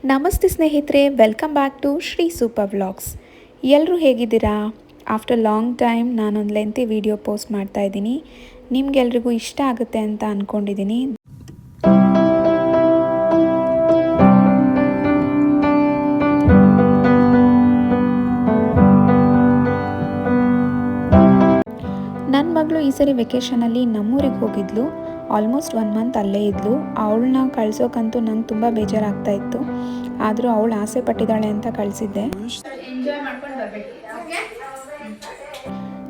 ನಮಸ್ತೆ ಸ್ನೇಹಿತರೆ, welcome back to Shri super vlogs. ಎಲ್ಲರೂ ಹೇಗಿದ್ದೀರಾ? ಆಫ್ಟರ್ ಲಾಂಗ್ ಟೈಮ್ ನಾನೊಂದು ಲೆಂತಿ ವಿಡಿಯೋ ಪೋಸ್ಟ್ ಮಾಡ್ತಾ ಇದ್ದೀನಿ. ನಿಮ್ಗೆಲ್ರಿಗೂ ಇಷ್ಟ ಆಗುತ್ತೆ ಅಂತ ಅಂದ್ಕೊಂಡಿದ್ದೀನಿ. ನನ್ನ ಮಗಳು ಈ ಸರಿ ವೆಕೇಷನಲ್ಲಿ ನಮ್ಮೂರಿಗೆ ಹೋಗಿದ್ಲು. ಆಲ್ಮೋಸ್ಟ್ 1 ಮಂತ್ ಅಲ್ಲೇ ಇದ್ಲು. ಅವಳನ್ನ ಕಳ್ಸೋಕ್ಕಂತೂ ನಂಗೆ ತುಂಬ ಬೇಜಾರಾಗ್ತಾ ಇತ್ತು. ಆದರೂ ಅವಳು ಆಸೆ ಪಟ್ಟಿದ್ದಾಳೆ ಅಂತ ಕಳಿಸಿದ್ದೆ.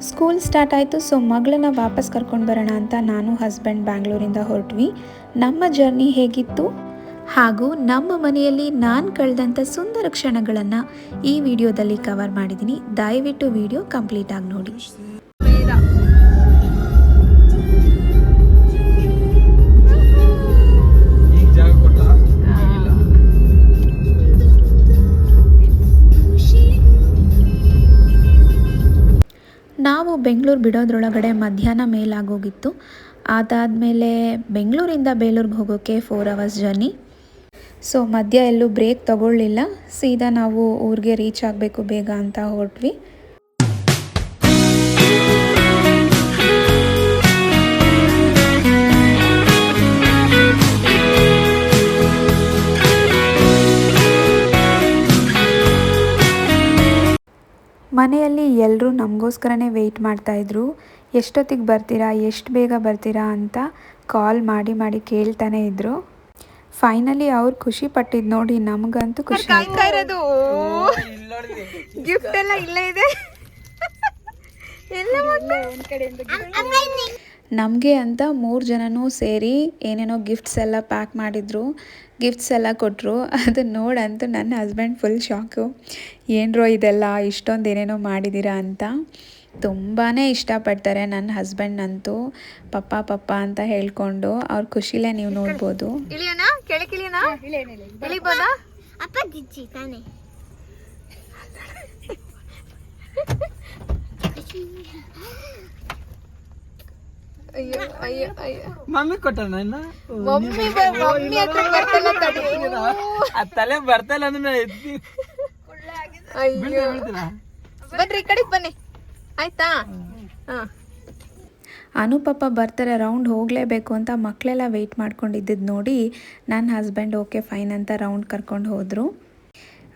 ಸ್ಕೂಲ್ ಸ್ಟಾರ್ಟ್ ಆಯಿತು. ಸೊ ಮಗಳನ್ನ ವಾಪಸ್ ಕರ್ಕೊಂಡು ಬರೋಣ ಅಂತ ನಾನು ಹಸ್ಬೆಂಡ್ ಬ್ಯಾಂಗ್ಳೂರಿಂದ ಹೊರಟ್ವಿ. ನಮ್ಮ ಜರ್ನಿ ಹೇಗಿತ್ತು ಹಾಗೂ ನಮ್ಮ ಮನೆಯಲ್ಲಿ ನಾನು ಕಳೆದಂಥ ಸುಂದರ ಕ್ಷಣಗಳನ್ನು ಈ ವಿಡಿಯೋದಲ್ಲಿ ಕವರ್ ಮಾಡಿದ್ದೀನಿ. ದಯವಿಟ್ಟು ವಿಡಿಯೋ ಕಂಪ್ಲೀಟ್ ಆಗಿ ನೋಡಿ. ನಾವು ಬೆಂಗಳೂರು ಬಿಡೋದ್ರೊಳಗಡೆ ಮಧ್ಯಾಹ್ನ ಮೇಲಾಗೋಗಿತ್ತು. ಅದಾದಮೇಲೆ ಬೆಂಗಳೂರಿಂದ ಬೇಲೂರಿಗೆ ಹೋಗೋಕ್ಕೆ 4 hours ಜರ್ನಿ. ಸೊ ಮಧ್ಯ ಎಲ್ಲೂ ಬ್ರೇಕ್ ತಗೊಳ್ಳಿಲ್ಲ, ಸೀದಾ ನಾವು ಊರಿಗೆ ರೀಚ್ ಆಗಬೇಕು ಬೇಗ ಅಂತ ಹೊರಟ್ವಿ. ಮನೆಯಲ್ಲಿ ಎಲ್ಲರೂ ನಮಗೋಸ್ಕರನೇ ವೆಯ್ಟ್ ಮಾಡ್ತಾಯಿದ್ರು. ಎಷ್ಟೊತ್ತಿಗೆ ಬರ್ತೀರಾ, ಎಷ್ಟು ಬೇಗ ಬರ್ತೀರಾ ಅಂತ ಕಾಲ್ ಮಾಡಿ ಕೇಳ್ತಾನೆ ಇದ್ರು. ಫೈನಲಿ ಅವ್ರು ಖುಷಿ ಪಟ್ಟಿದ್ದು ನೋಡಿ ನಮಗಂತೂ ಖುಷಿ ಆಯ್ತು. ಗಿಫ್ಟ್ ಎಲ್ಲ ಇಲ್ಲೇ ಇದೆ. ನಮಗೆ ಅಂತ 3 ಜನನೂ ಸೇರಿ ಏನೇನೋ ಗಿಫ್ಟ್ಸ್ ಎಲ್ಲ ಪ್ಯಾಕ್ ಮಾಡಿದ್ರು, ಗಿಫ್ಟ್ಸ್ ಎಲ್ಲ ಕೊಟ್ಟರು. ಅದನ್ನು ನೋಡಂತೂ ನನ್ನ ಹಸ್ಬೆಂಡ್ ಫುಲ್ ಶಾಕು. ಏನರೋ ಇದೆಲ್ಲ ಇಷ್ಟೊಂದು ಏನೇನೋ ಮಾಡಿದ್ದೀರಾ ಅಂತ. ತುಂಬಾ ಇಷ್ಟಪಡ್ತಾರೆ ನನ್ನ ಹಸ್ಬೆಂಡ್ನಂತೂ. ಪಪ್ಪ ಅಂತ ಹೇಳ್ಕೊಂಡು ಅವ್ರ ಖುಷಿಲೇ ನೀವು ನೋಡ್ಬೋದು. ಮಮ್ಮಿ ಕೊಟ್ಟ ತಲೆ ಬರ್ತಲ್ಲ ಬನ್ರಿ ಕಡೆಗೆ ಬನ್ನಿ ಆಯ್ತಾ. ಅನುಪಪ್ಪ ಬರ್ತಾರೆ, ರೌಂಡ್ ಹೋಗಲೇಬೇಕು ಅಂತ ಮಕ್ಕಳೆಲ್ಲ ವೆಯ್ಟ್ ಮಾಡ್ಕೊಂಡಿದ್ದು ನೋಡಿ ನನ್ನ ಹಸ್ಬೆಂಡ್ ಓಕೆ ಫೈನ್ ಅಂತ ರೌಂಡ್ ಕರ್ಕೊಂಡು ಹೋದರು.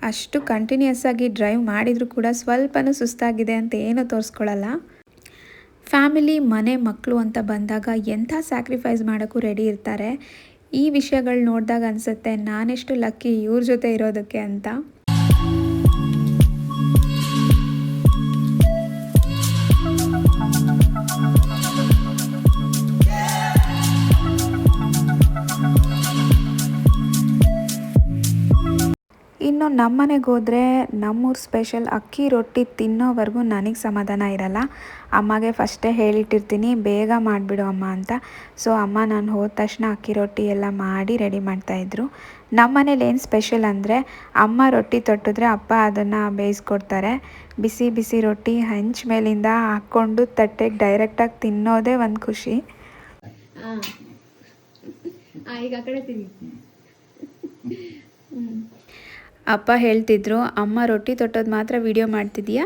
ಅಷ್ಟು ಕಂಟಿನ್ಯೂಸ್ ಆಗಿ ಡ್ರೈವ್ ಮಾಡಿದರೂ ಕೂಡ ಸ್ವಲ್ಪನೂ ಸುಸ್ತಾಗಿದೆ ಅಂತ ಏನೂ ತೋರಿಸ್ಕೊಳ್ಳಲ್ಲ. ಫ್ಯಾಮಿಲಿ, ಮನೆ, ಮಕ್ಕಳು ಅಂತ ಬಂದಾಗ ಎಂಥ ಸ್ಯಾಕ್ರಿಫೈಸ್ ಮಾಡೋಕ್ಕೂ ರೆಡಿ ಇರ್ತಾರೆ. ಈ ವಿಷಯಗಳು ನೋಡಿದಾಗ ಅನಿಸುತ್ತೆ ನಾನೆಷ್ಟು ಲಕ್ಕಿ ಇವ್ರ ಜೊತೆ ಇರೋದಕ್ಕೆ ಅಂತ. ಇನ್ನು ನಮ್ಮ ಮನೆಗೆ ಹೋದರೆ ನಮ್ಮೂರು ಸ್ಪೆಷಲ್ ಅಕ್ಕಿ ರೊಟ್ಟಿ ತಿನ್ನೋವರೆಗೂ ನನಗೆ ಸಮಾಧಾನ ಇರಲ್ಲ. ಅಮ್ಮಗೆ ಫಸ್ಟೇ ಹೇಳಿಟ್ಟಿರ್ತೀನಿ ಬೇಗ ಮಾಡಿಬಿಡು ಅಮ್ಮ ಅಂತ. ಸೊ ಅಮ್ಮ ನಾನು ಹೋದ ತಕ್ಷಣ ಅಕ್ಕಿ ರೊಟ್ಟಿ ಎಲ್ಲ ಮಾಡಿ ರೆಡಿ ಮಾಡ್ತಾಯಿದ್ರು. ನಮ್ಮ ಮನೇಲಿ ಏನು ಸ್ಪೆಷಲ್ ಅಂದರೆ ಅಮ್ಮ ರೊಟ್ಟಿ ತೊಟ್ಟಿದ್ರೆ ಅಪ್ಪ ಅದನ್ನು ಬೇಯಿಸ್ಕೊಡ್ತಾರೆ. ಬಿಸಿ ಬಿಸಿ ರೊಟ್ಟಿ ಹಂಚ್ ಮೇಲಿಂದ ಹಾಕ್ಕೊಂಡು ತಟ್ಟೆಗೆ ಡೈರೆಕ್ಟಾಗಿ ತಿನ್ನೋದೇ ಒಂದು ಖುಷಿ. ಈಗ ಆ ಕಡೆ ತಿನ್ನಿ. ಅಪ್ಪ ಹೇಳ್ತಿದ್ರು, ಅಮ್ಮ ರೊಟ್ಟಿ ತೊಟ್ಟೋದು ಮಾತ್ರ ವೀಡಿಯೋ ಮಾಡ್ತಿದ್ದೀಯಾ,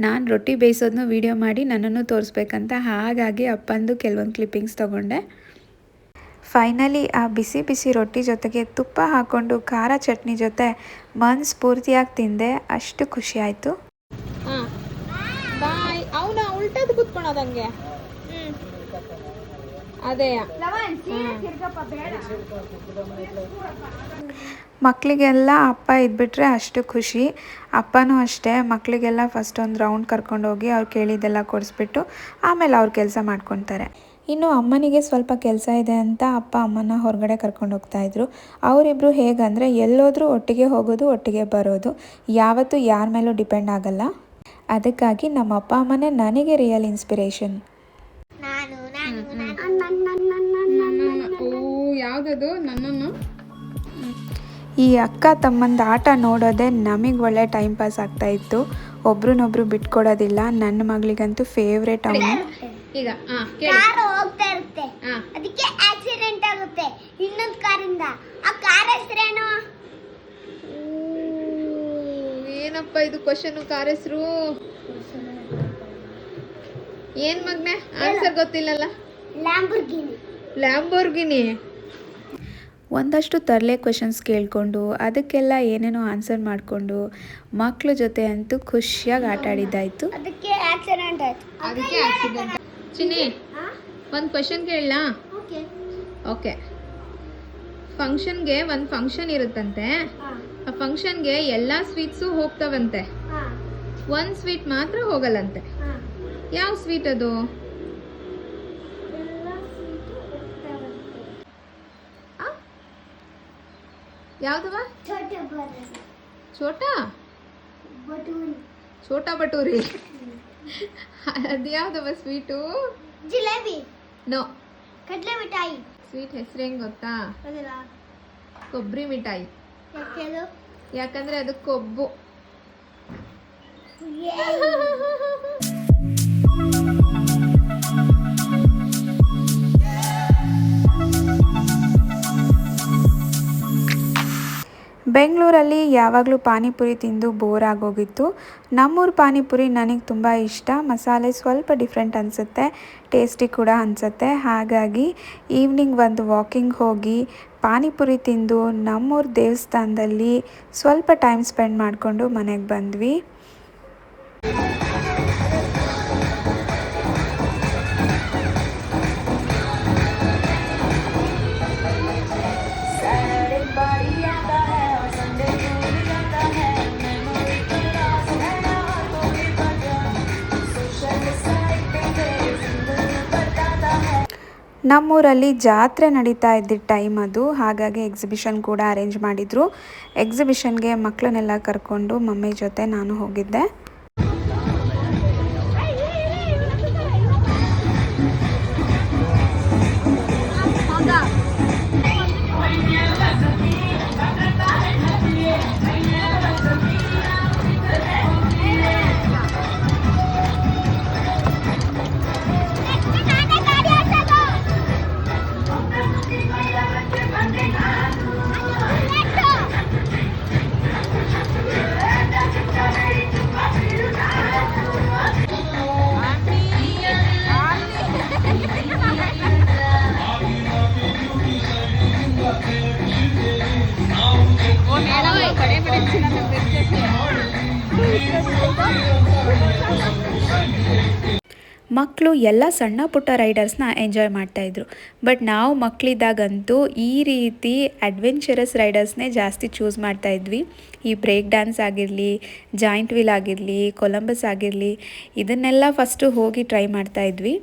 ನಾನು ರೊಟ್ಟಿ ಬೇಯಿಸೋದನ್ನು ವೀಡಿಯೋ ಮಾಡಿ ನನ್ನನ್ನು ತೋರಿಸ್ಬೇಕಂತ. ಹಾಗಾಗಿ ಅಪ್ಪಂದು ಕೆಲವೊಂದು ಕ್ಲಿಪ್ಪಿಂಗ್ಸ್ ತೊಗೊಂಡೆ. ಫೈನಲಿ ಆ ಬಿಸಿ ಬಿಸಿ ರೊಟ್ಟಿ ಜೊತೆಗೆ ತುಪ್ಪ ಹಾಕ್ಕೊಂಡು ಖಾರ ಚಟ್ನಿ ಜೊತೆ ಮನ್ಸು ಪೂರ್ತಿಯಾಗಿ ತಿಂದೆ. ಅಷ್ಟು ಖುಷಿ ಆಯಿತು. ಬಾಯ್. ಅವನ ಉಲ್ಟದ ಕುತ್ಕೊಳೋದಂಗೆ ಅದೇ ಮಕ್ಕಳಿಗೆಲ್ಲ ಅಪ್ಪ ಇದ್ಬಿಟ್ರೆ ಅಷ್ಟು ಖುಷಿ. ಅಪ್ಪನೂ ಅಷ್ಟೇ, ಮಕ್ಕಳಿಗೆಲ್ಲ ಫಸ್ಟ್ ಒಂದು ರೌಂಡ್ ಕರ್ಕೊಂಡೋಗಿ ಅವ್ರು ಕೇಳಿದ್ದೆಲ್ಲ ಕೊಡಿಸ್ಬಿಟ್ಟು ಆಮೇಲೆ ಅವ್ರ ಕೆಲಸ ಮಾಡ್ಕೊತಾರೆ. ಇನ್ನು ಅಮ್ಮನಿಗೆ ಸ್ವಲ್ಪ ಕೆಲಸ ಇದೆ ಅಂತ ಅಪ್ಪ ಅಮ್ಮನ ಹೊರಗಡೆ ಕರ್ಕೊಂಡು ಹೋಗ್ತಾಯಿದ್ರು. ಅವರಿಬ್ಬರು ಹೇಗಂದರೆ ಎಲ್ಲೋದ್ರೂ ಒಟ್ಟಿಗೆ ಹೋಗೋದು, ಒಟ್ಟಿಗೆ ಬರೋದು, ಯಾವತ್ತೂ ಯಾರ ಮೇಲೂ ಡಿಪೆಂಡ್ ಆಗಲ್ಲ. ಅದಕ್ಕಾಗಿ ನಮ್ಮ ಅಪ್ಪ ಅಮ್ಮನೇ ನನಗೆ ರಿಯಲ್ ಇನ್ಸ್ಪಿರೇಷನ್. ಯಾವುದದು ನನ್ನನ್ನು ಈ ಅಕ್ಕ ತಮ್ಮಂದ ಆಟ ನೋಡೋದೇ ನಮಗೆ ಒಳ್ಳೆ ಟೈಮ್ ಪಾಸ್ ಆಗ್ತಾಯಿತ್ತು. ಒಬ್ರನ್ನೊಬ್ರು ಬಿಟ್ಕೊಡೋದಿಲ್ಲ. ನನ್ನ ಮಗಳಿಗಂತೂ ಫೇವ್ರೇಟ್ ಅವನು. ಈಗ ಕಾರ್ ಹೋಗ್ತಾ ಇರುತ್ತೆ, ಅದಕ್ಕೆ ಆಕ್ಸಿಡೆಂಟ್ ಆಗುತ್ತೆ ಇನ್ನೊಂದು ಕಾರಿಂದ. ಆ ಕಾರ್ ಹೆಸರೇನು? ಏನಪ್ಪ ಇದು ಕ್ವಶನ್ ಕಾರ್ ಹೆಸರು ಏನ್ ಮಗ್ನೆ ಆನ್ಸರ್ ಗೊತ್ತಿಲ್ಲಲ್ಲ ಲ್ಯಾಂಬರ್ಗಿನಿ. ಲ್ಯಾಂಬೋರ್ಗಿನಿ. ಒಂದಷ್ಟು ತರಲೆ ಕ್ವೆಶನ್ಸ್ ಕೇಳಿಕೊಂಡು ಅದಕ್ಕೆಲ್ಲ ಏನೇನೋ ಆನ್ಸರ್ ಮಾಡಿಕೊಂಡು ಮಕ್ಳ ಜೊತೆ ಅಂತೂ ಖುಷಿಯಾಗಿ ಆಟ ಆಡಿದ್ದಾಯಿತು. ಅದಕ್ಕೆ ಆಕ್ಸಿಡೆಂಟ್ ಆಯ್ತು. ಅದಕ್ಕೆ ಆಕ್ಸಿಡೆಂಟ್. ಚಿನ್ನಿ ಒಂದು ಕ್ವಶನ್ ಕೇಳಲಾ? ಓಕೆ. ಓಕೆ. ಫಂಕ್ಷನ್ಗೆ ಒಂದು ಫಂಕ್ಷನ್ ಇರುತ್ತಂತೆ. ಆ ಫಂಕ್ಷನ್ಗೆ ಎಲ್ಲ ಸ್ವೀಟ್ಸು ಹೋಗ್ತಾವಂತೆ, ಒಂದು ಸ್ವೀಟ್ ಮಾತ್ರ ಹೋಗಲ್ಲಂತೆ. ಯಾವ ಸ್ವೀಟ್ ಅದು? ಯಾವ್ದವ? ಛೋಟಾ ಛೋಟಾ ಬಟೂರಿ. ಅದು ಯಾವ್ದವ ಸ್ವೀಟು? ಜಿಲೇಬಿ. ನೋ. ಕಡಲೆ ಮಿಠಾಯಿ. ಸ್ವೀಟ್ ಹೆಸರು ಹೆಂಗ್ ಗೊತ್ತಾ? ಕೊಬ್ಬರಿ ಮಿಠಾಯಿ. ಯಾಕಂದ್ರೆ ಅದು ಕೊಬ್ಬು. ಬೆಂಗಳೂರಲ್ಲಿ ಯಾವಾಗಲೂ ಪಾನಿಪುರಿ ತಿಂದು ಬೋರ್ ಆಗೋಗಿತ್ತು. ನಮ್ಮೂರ ಪಾನಿಪುರಿ ನನಗೆ ತುಂಬ ಇಷ್ಟ. ಮಸಾಲೆ ಸ್ವಲ್ಪ ಡಿಫ್ರೆಂಟ್ ಅನಿಸುತ್ತೆ, ಟೇಸ್ಟಿ ಕೂಡ ಅನಿಸುತ್ತೆ. ಹಾಗಾಗಿ ಈವ್ನಿಂಗ್ ಒಂದು ವಾಕಿಂಗ್ ಹೋಗಿ ಪಾನಿಪುರಿ ತಿಂದು ನಮ್ಮೂರ ದೇವಸ್ಥಾನದಲ್ಲಿ ಸ್ವಲ್ಪ ಟೈಮ್ ಸ್ಪೆಂಡ್ ಮಾಡಿಕೊಂಡು ಮನೆಗೆ ಬಂದ್ವಿ. ನಮ್ಮೂರಲ್ಲಿ ಜಾತ್ರೆ ನಡೀತಾ ಇದ್ದಿದ್ದ ಟೈಮ್ ಅದು. ಹಾಗಾಗಿ ಎಕ್ಸಿಬಿಷನ್ ಕೂಡ ಅರೇಂಜ್ ಮಾಡಿದರು. ಎಕ್ಸಿಬಿಷನ್ಗೆ ಮಕ್ಕಳನ್ನೆಲ್ಲ ಕರ್ಕೊಂಡು ಮಮ್ಮಿ ಜೊತೆ ನಾನು ಹೋಗಿದ್ದೆ. ಮಕ್ಕಳು ಎಲ್ಲ ಸಣ್ಣ ಪುಟ್ಟ ರೈಡರ್ಸ್ನ ಎಂಜಾಯ್ ಮಾಡ್ತಾಯಿದ್ರು. ಬಟ್ ನಾವು ಮಕ್ಕಳಿದ್ದಾಗಂತೂ ಈ ರೀತಿ ಅಡ್ವೆಂಚರಸ್ ರೈಡರ್ಸ್ನೇ ಜಾಸ್ತಿ ಚೂಸ್ ಮಾಡ್ತಾಯಿದ್ವಿ. ಈ ಬ್ರೇಕ್ ಡ್ಯಾನ್ಸ್ ಆಗಿರಲಿ, ಜಾಯಿಂಟ್ ವೀಲ್ ಆಗಿರಲಿ, ಕೊಲಂಬಸ್ ಆಗಿರಲಿ, ಇದನ್ನೆಲ್ಲ ಫಸ್ಟು ಹೋಗಿ ಟ್ರೈ ಮಾಡ್ತಾಯಿದ್ವಿ.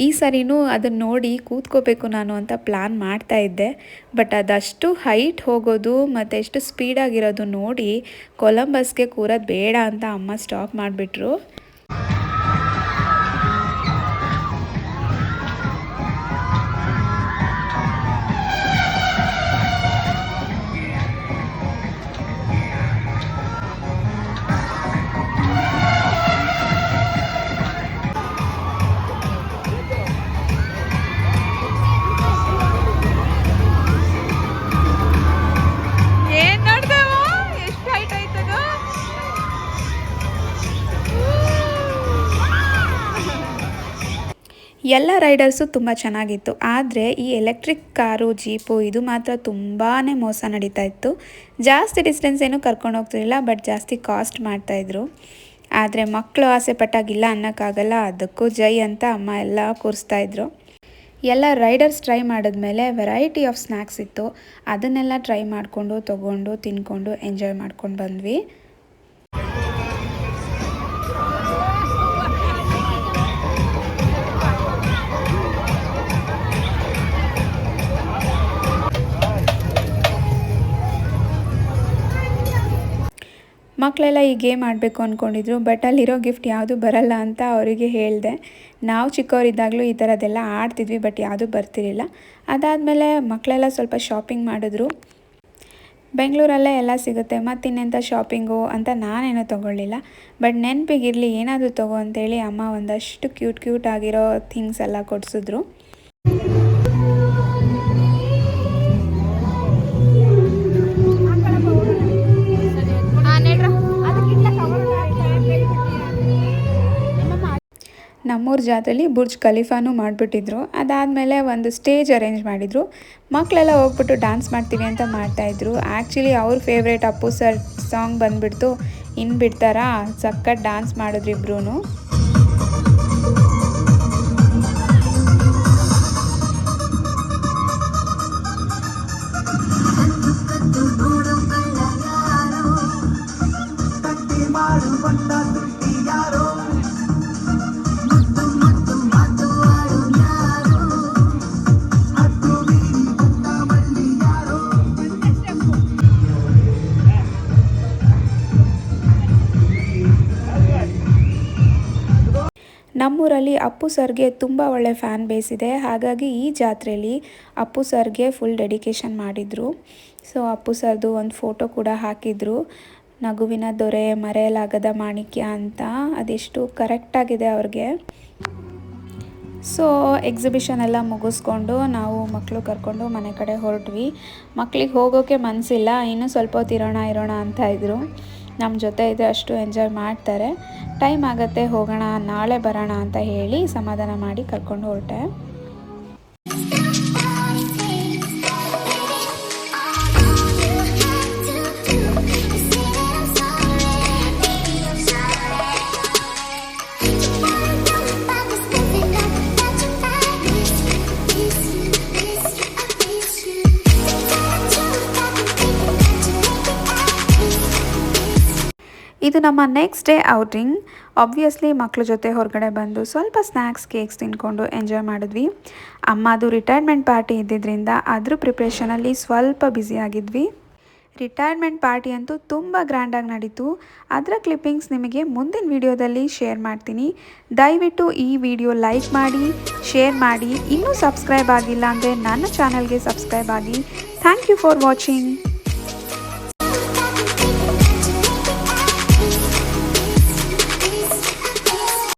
ಈ ಸರಿನೂ ಅದನ್ನು ನೋಡಿ ಕೂತ್ಕೋಬೇಕು ನಾನು ಅಂತ ಪ್ಲ್ಯಾನ್ ಮಾಡ್ತಾಯಿದ್ದೆ. ಬಟ್ ಅದಷ್ಟು ಹೈಟ್ ಹೋಗೋದು ಮತ್ತು ಎಷ್ಟು ಸ್ಪೀಡಾಗಿರೋದು ನೋಡಿ ಕೊಲಂಬಸ್ಗೆ ಕೂರೋದು ಬೇಡ ಅಂತ ಅಮ್ಮ ಸ್ಟಾಪ್ ಮಾಡಿಬಿಟ್ರು. ಎಲ್ಲ ರೈಡರ್ಸು ತುಂಬ ಚೆನ್ನಾಗಿತ್ತು. ಆದರೆ ಈ ಎಲೆಕ್ಟ್ರಿಕ್ ಕಾರು, ಜೀಪು ಇದು ಮಾತ್ರ ತುಂಬಾ ಮೋಸ ನಡೀತಾ ಇತ್ತು. ಜಾಸ್ತಿ ಡಿಸ್ಟೆನ್ಸ್ ಏನೂ ಕರ್ಕೊಂಡು ಹೋಗ್ತಿರಲಿಲ್ಲ, ಬಟ್ ಜಾಸ್ತಿ ಕಾಸ್ಟ್ ಮಾಡ್ತಾಯಿದ್ರು. ಆದರೆ ಮಕ್ಕಳು ಆಸೆ ಪಟ್ಟಾಗಿಲ್ಲ ಅನ್ನೋಕ್ಕಾಗಲ್ಲ. ಅದಕ್ಕೂ ಜೈ ಅಂತ ಅಮ್ಮ ಎಲ್ಲ ಕೂರಿಸ್ತಾಯಿದ್ರು. ಎಲ್ಲ ರೈಡರ್ಸ್ ಟ್ರೈ ಮಾಡಿದ್ಮೇಲೆ ವೆರೈಟಿ ಆಫ್ ಸ್ನ್ಯಾಕ್ಸ್ ಇತ್ತು. ಅದನ್ನೆಲ್ಲ ಟ್ರೈ ಮಾಡಿಕೊಂಡು ತೊಗೊಂಡು ತಿನ್ಕೊಂಡು ಎಂಜಾಯ್ ಮಾಡ್ಕೊಂಡು ಬಂದ್ವಿ. ಮಕ್ಕಳೆಲ್ಲ ಈ ಗೇಮ್ ಆಡಬೇಕು ಅಂದ್ಕೊಂಡಿದ್ರು. ಬಟ್ ಅಲ್ಲಿರೋ ಗಿಫ್ಟ್ ಯಾವುದು ಬರಲ್ಲ ಅಂತ ಅವರಿಗೆ ಹೇಳಿದೆ. ನಾವು ಚಿಕ್ಕವರಿದ್ದಾಗಲೂ ಈ ಥರದ್ದೆಲ್ಲ ಆಡ್ತಿದ್ವಿ, ಬಟ್ ಯಾವುದೂ ಬರ್ತಿರಲಿಲ್ಲ. ಅದಾದಮೇಲೆ ಮಕ್ಕಳೆಲ್ಲ ಸ್ವಲ್ಪ ಶಾಪಿಂಗ್ ಮಾಡಿದ್ರು. ಬೆಂಗಳೂರಲ್ಲೇ ಎಲ್ಲ ಸಿಗುತ್ತೆ, ಮತ್ತಿನ್ನೆಂಥ ಶಾಪಿಂಗು ಅಂತ ನಾನೇನೂ ತೊಗೊಳ್ಳಿಲ್ಲ. ಬಟ್ ನೆನಪಿಗಿರಲಿ ಏನಾದರೂ ತೊಗೋ ಅಂತೇಳಿ ಅಮ್ಮ ಒಂದಷ್ಟು ಕ್ಯೂಟ್ ಆಗಿರೋ ಥಿಂಗ್ಸ್ ಎಲ್ಲ ಕೊಡಿಸಿದ್ರು. ಅದಕ್ಕಿಂತ ಕವರ್ ನಮ್ಮೂರ ಜಾತ್ರೆಯಲ್ಲಿ ಬುರ್ಜ್ ಖಲೀಫಾನು ಮಾಡಿಬಿಟ್ಟಿದ್ರು. ಅದಾದಮೇಲೆ ಒಂದು ಸ್ಟೇಜ್ ಅರೇಂಜ್ ಮಾಡಿದರು. ಮಕ್ಕಳೆಲ್ಲ ಹೋಗ್ಬಿಟ್ಟು ಡ್ಯಾನ್ಸ್ ಮಾಡ್ತೀವಿ ಅಂತ ಮಾಡ್ತಾಯಿದ್ರು. ಆ್ಯಕ್ಚುಲಿ ಅವ್ರ ಫೇವ್ರೇಟ್ ಅಪ್ಪು ಸರ್ ಸಾಂಗ್ ಬಂದುಬಿಡ್ತು. ಇನ್ನು ಬಿಡ್ತಾರಾ, ಸಖತ್ ಡ್ಯಾನ್ಸ್ ಮಾಡಿದ್ರು ಇಬ್ರೂ. ನಮ್ಮೂರಲ್ಲಿ ಅಪ್ಪು ಸರ್ಗೆ ತುಂಬ ಒಳ್ಳೆ ಫ್ಯಾನ್ ಬೇಸ್ ಇದೆ. ಹಾಗಾಗಿ ಈ ಜಾತ್ರೆಯಲ್ಲಿ ಅಪ್ಪು ಸರ್ಗೆ ಫುಲ್ ಡೆಡಿಕೇಶನ್ ಮಾಡಿದರು. ಸೊ ಅಪ್ಪು ಸರ್ದು ಒಂದು ಫೋಟೋ ಕೂಡ ಹಾಕಿದರು, ನಗುವಿನ ದೊರೆ ಮರೆಯಲಾಗದ ಮಾಣಿಕ್ಯ ಅಂತ. ಅದೆಷ್ಟು ಕರೆಕ್ಟಾಗಿದೆ ಅವ್ರಿಗೆ. ಸೊ ಎಕ್ಸಿಬಿಷನ್ ಎಲ್ಲ ಮುಗಿಸ್ಕೊಂಡು ನಾವು ಮಕ್ಕಳು ಕರ್ಕೊಂಡು ಮನೆ ಕಡೆ ಹೊರಟ್ವಿ. ಮಕ್ಕಳಿಗೆ ಹೋಗೋಕ್ಕೆ ಮನಸ್ಸಿಲ್ಲ, ಇನ್ನೂ ಸ್ವಲ್ಪ ಹೊತ್ತು ಇರೋಣ ಅಂತ ಇದ್ದರು. ನಮ್ಮ ಜೊತೆ ಇದ್ದರೆ ಅಷ್ಟು ಎಂಜಾಯ್ ಮಾಡ್ತಾರೆ. ಟೈಮ್ ಆಗುತ್ತೆ ಹೋಗೋಣ, ನಾಳೆ ಬರೋಣ ಅಂತ ಹೇಳಿ ಸಮಾಧಾನ ಮಾಡಿ ಕರ್ಕೊಂಡು ಹೊರಟೆ. ಇದು ನಮ್ಮ ನೆಕ್ಸ್ಟ್ ಡೇ ಔಟಿಂಗ್. ಆಬ್ವಿಯಸ್ಲಿ ಮಕ್ಕಳ ಜೊತೆ ಹೊರಗಡೆ ಬಂದು ಸ್ವಲ್ಪ ಸ್ನ್ಯಾಕ್ಸ್ ಕೇಕ್ಸ್ ತಿನ್ಕೊಂಡು ಎಂಜಾಯ್ ಮಾಡಿದ್ವಿ. ಅಮ್ಮದು ರಿಟೈರ್ಮೆಂಟ್ ಪಾರ್ಟಿ ಇದ್ದಿದ್ದರಿಂದ ಅದ್ರ ಪ್ರಿಪ್ರೇಷನಲ್ಲಿ ಸ್ವಲ್ಪ ಬ್ಯುಸಿಯಾಗಿದ್ವಿ. ರಿಟೈರ್ಮೆಂಟ್ ಪಾರ್ಟಿ ಅಂತೂ ತುಂಬ ಗ್ರ್ಯಾಂಡಾಗಿ ನಡೀತು. ಅದರ ಕ್ಲಿಪ್ಪಿಂಗ್ಸ್ ನಿಮಗೆ ಮುಂದಿನ ವಿಡಿಯೋದಲ್ಲಿ ಶೇರ್ ಮಾಡ್ತೀನಿ. ದಯವಿಟ್ಟು ಈ ವಿಡಿಯೋ ಲೈಕ್ ಮಾಡಿ, ಶೇರ್ ಮಾಡಿ. ಇನ್ನೂ ಸಬ್ಸ್ಕ್ರೈಬ್ ಆಗಿಲ್ಲ ಅಂದರೆ ನನ್ನ ಚಾನಲ್ಗೆ ಸಬ್ಸ್ಕ್ರೈಬ್ ಆಗಿ. Thank you for watching.